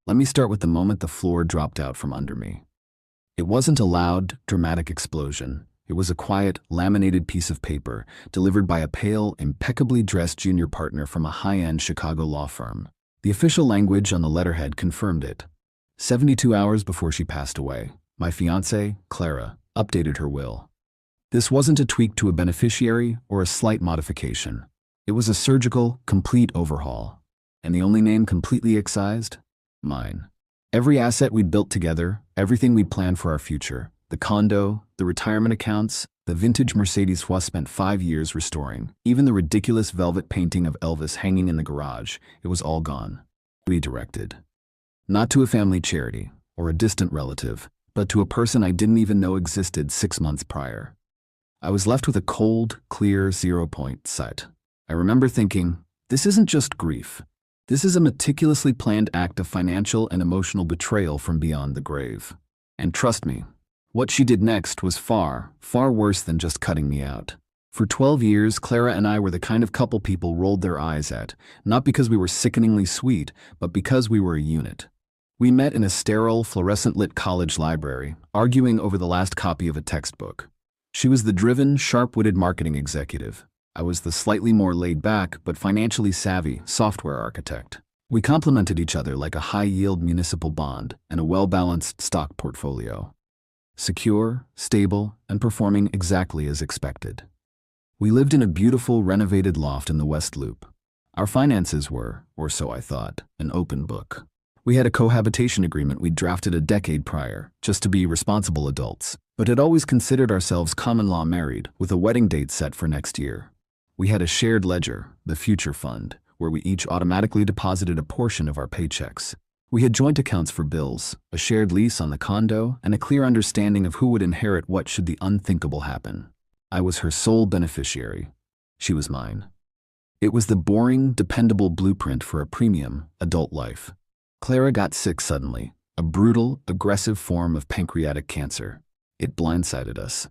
Let me start with the moment the floor dropped out from under me. It wasn't a loud, dramatic explosion. It was a quiet, laminated piece of paper delivered by a pale, impeccably dressed junior partner from a high-end Chicago law firm. The official language on the letterhead confirmed it. 72 hours before she passed away, my fiancée, Clara, updated her will. This wasn't a tweak to a beneficiary or a slight modification. It was a surgical, complete overhaul. And the only name completely excised? Mine. Every asset we'd built together, everything we'd planned for our future, the condo, the retirement accounts, the vintage Mercedes we spent 5 years restoring, even the ridiculous velvet painting of Elvis hanging in the garage, it was all gone. Redirected. Not to a family charity or a distant relative, but to a person I didn't even know existed 6 months prior. I was left with a cold, clear 0-point sight. I remember thinking, this isn't just grief. This is a meticulously planned act of financial and emotional betrayal from beyond the grave. And trust me, what she did next was far, far worse than just cutting me out. For 12 years, Clara and I were the kind of couple people rolled their eyes at, not because we were sickeningly sweet, but because we were a unit. We met in a sterile, fluorescent-lit college library, arguing over the last copy of a textbook. She was the driven, sharp-witted marketing executive. I was the slightly more laid-back, but financially savvy, software architect. We complemented each other like a high-yield municipal bond and a well-balanced stock portfolio. Secure, stable, and performing exactly as expected. We lived in a beautiful, renovated loft in the West Loop. Our finances were, or so I thought, an open book. We had a cohabitation agreement we'd drafted a decade prior, just to be responsible adults, but had always considered ourselves common-law married, with a wedding date set for next year. We had a shared ledger, the future fund, where we each automatically deposited a portion of our paychecks. We had joint accounts for bills, a shared lease on the condo, and a clear understanding of who would inherit what should the unthinkable happen. I was her sole beneficiary. She was mine. It was the boring, dependable blueprint for a premium, adult life. Clara got sick suddenly, a brutal, aggressive form of pancreatic cancer. It blindsided us.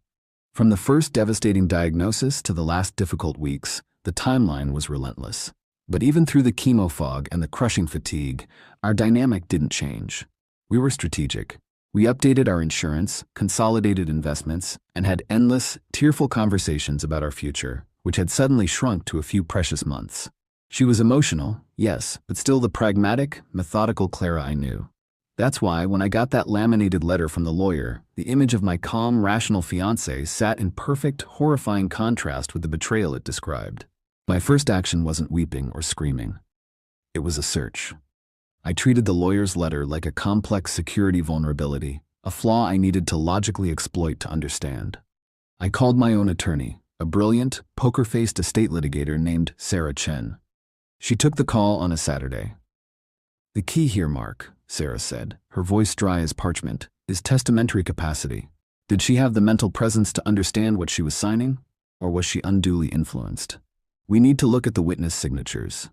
From the first devastating diagnosis to the last difficult weeks, the timeline was relentless. But even through the chemo fog and the crushing fatigue, our dynamic didn't change. We were strategic. We updated our insurance, consolidated investments, and had endless, tearful conversations about our future, which had suddenly shrunk to a few precious months. She was emotional, yes, but still the pragmatic, methodical Clara I knew. That's why, when I got that laminated letter from the lawyer, the image of my calm, rational fiancé sat in perfect, horrifying contrast with the betrayal it described. My first action wasn't weeping or screaming. It was a search. I treated the lawyer's letter like a complex security vulnerability, a flaw I needed to logically exploit to understand. I called my own attorney, a brilliant, poker-faced estate litigator named Sarah Chen. She took the call on a Saturday. "The key here, Mark," Sarah said, her voice dry as parchment, "is testamentary capacity. Did she have the mental presence to understand what she was signing, or was she unduly influenced? We need to look at the witness signatures."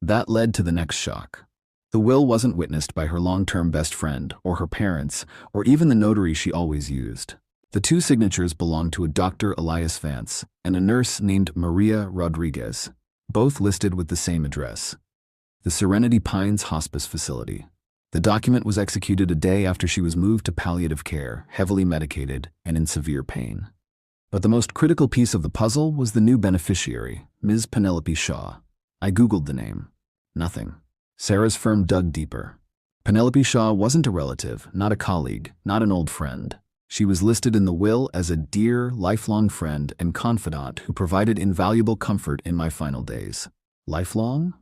That led to the next shock. The will wasn't witnessed by her long-term best friend, or her parents, or even the notary she always used. The two signatures belonged to a Dr. Elias Vance and a nurse named Maria Rodriguez, both listed with the same address, the Serenity Pines Hospice Facility. The document was executed a day after she was moved to palliative care, heavily medicated, and in severe pain. But the most critical piece of the puzzle was the new beneficiary, Ms. Penelope Shaw. I Googled the name. Nothing. Sarah's firm dug deeper. Penelope Shaw wasn't a relative, not a colleague, not an old friend. She was listed in the will as a dear, lifelong friend and confidant who provided invaluable comfort in my final days. Lifelong?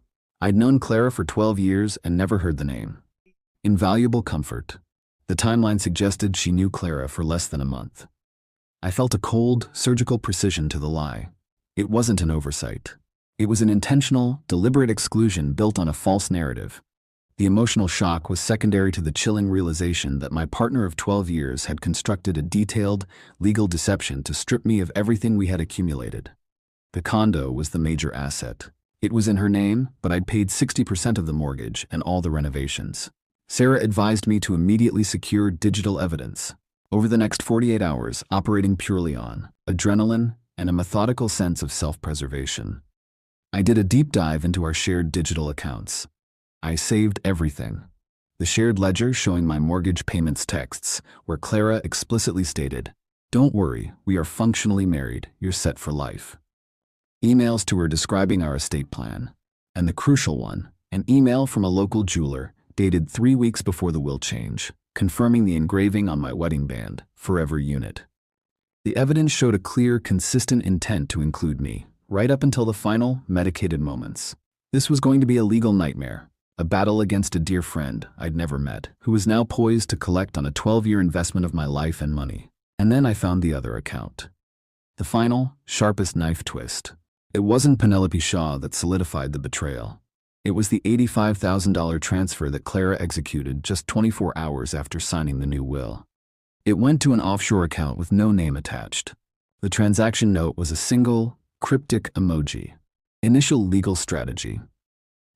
I'd known Clara for 12 years and never heard the name. Invaluable comfort. The timeline suggested she knew Clara for less than a month. I felt a cold, surgical precision to the lie. It wasn't an oversight. It was an intentional, deliberate exclusion built on a false narrative. The emotional shock was secondary to the chilling realization that my partner of 12 years had constructed a detailed, legal deception to strip me of everything we had accumulated. The condo was the major asset. It was in her name, but I'd paid 60% of the mortgage and all the renovations. Sarah advised me to immediately secure digital evidence. Over the next 48 hours, operating purely on adrenaline and a methodical sense of self-preservation. I did a deep dive into our shared digital accounts. I saved everything. The shared ledger showing my mortgage payments texts, where Clara explicitly stated, "Don't worry, we are functionally married, you're set for life." Emails to her describing our estate plan. And the crucial one, an email from a local jeweler, dated 3 weeks before the will change, confirming the engraving on my wedding band, "Forever Unit." The evidence showed a clear, consistent intent to include me, right up until the final, medicated moments. This was going to be a legal nightmare, a battle against a dear friend I'd never met, who was now poised to collect on a 12-year investment of my life and money. And then I found the other account. The final, sharpest knife twist. It wasn't Penelope Shaw that solidified the betrayal. It was the $85,000 transfer that Clara executed just 24 hours after signing the new will. It went to an offshore account with no name attached. The transaction note was a single, cryptic emoji. Initial legal strategy.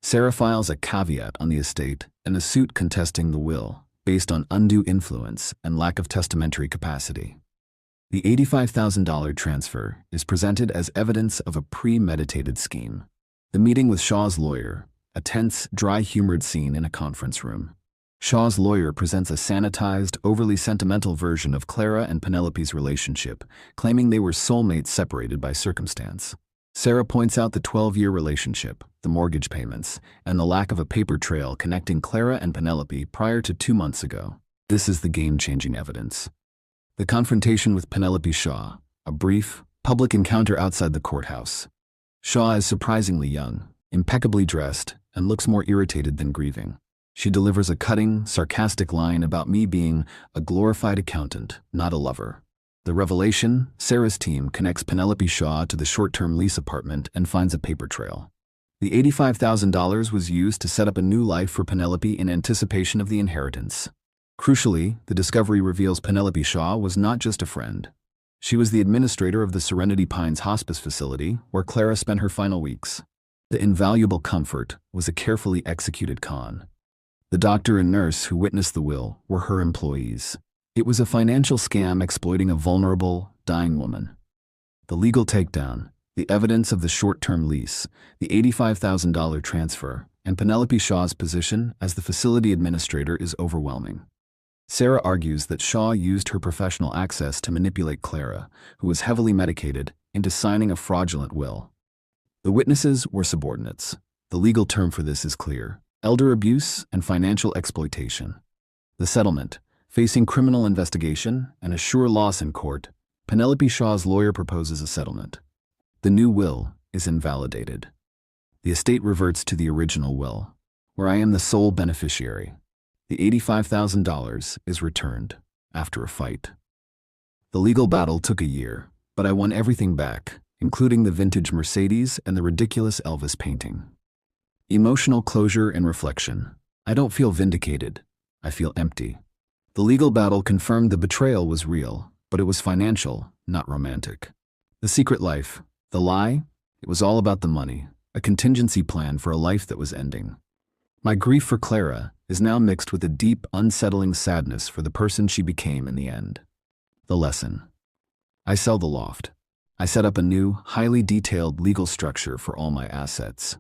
Sarah files a caveat on the estate and a suit contesting the will, based on undue influence and lack of testamentary capacity. The $85,000 transfer is presented as evidence of a premeditated scheme. The meeting with Shaw's lawyer, a tense, dry-humored scene in a conference room. Shaw's lawyer presents a sanitized, overly sentimental version of Clara and Penelope's relationship, claiming they were soulmates separated by circumstance. Sarah points out the 12-year relationship, the mortgage payments, and the lack of a paper trail connecting Clara and Penelope prior to 2 months ago. This is the game-changing evidence. The confrontation with Penelope Shaw, a brief, public encounter outside the courthouse. Shaw is surprisingly young, impeccably dressed, and looks more irritated than grieving. She delivers a cutting, sarcastic line about me being a glorified accountant, not a lover. The revelation, Sarah's team connects Penelope Shaw to the short-term lease apartment and finds a paper trail. The $85,000 was used to set up a new life for Penelope in anticipation of the inheritance. Crucially, the discovery reveals Penelope Shaw was not just a friend. She was the administrator of the Serenity Pines hospice facility, where Clara spent her final weeks. The invaluable comfort was a carefully executed con. The doctor and nurse who witnessed the will were her employees. It was a financial scam exploiting a vulnerable, dying woman. The legal takedown, the evidence of the short-term lease, the $85,000 transfer, and Penelope Shaw's position as the facility administrator is overwhelming. Sarah argues that Shaw used her professional access to manipulate Clara, who was heavily medicated, into signing a fraudulent will. The witnesses were subordinates. The legal term for this is clear: elder abuse and financial exploitation. The settlement, facing criminal investigation and a sure loss in court, Penelope Shaw's lawyer proposes a settlement. The new will is invalidated. The estate reverts to the original will, where I am the sole beneficiary. The $85,000 is returned after a fight. The legal battle took a year, but I won everything back, including the vintage Mercedes and the ridiculous Elvis painting. Emotional closure and reflection. I don't feel vindicated. I feel empty. The legal battle confirmed the betrayal was real, but it was financial, not romantic. The secret life, the lie, it was all about the money, a contingency plan for a life that was ending. My grief for Clara is now mixed with a deep, unsettling sadness for the person she became in the end. The lesson. I sell the loft. I set up a new, highly detailed legal structure for all my assets.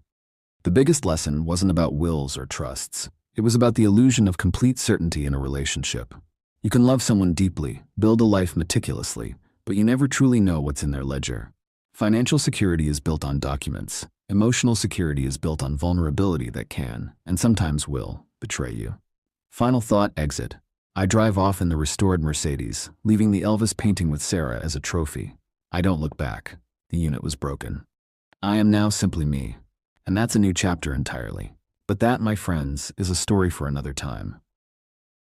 The biggest lesson wasn't about wills or trusts. It was about the illusion of complete certainty in a relationship. You can love someone deeply, build a life meticulously, but you never truly know what's in their ledger. Financial security is built on documents. Emotional security is built on vulnerability that can, and sometimes will, betray you. Final thought: exit. I drive off in the restored Mercedes, leaving the Elvis painting with Sarah as a trophy. I don't look back. The unit was broken. I am now simply me, and that's a new chapter entirely. But that, my friends, is a story for another time.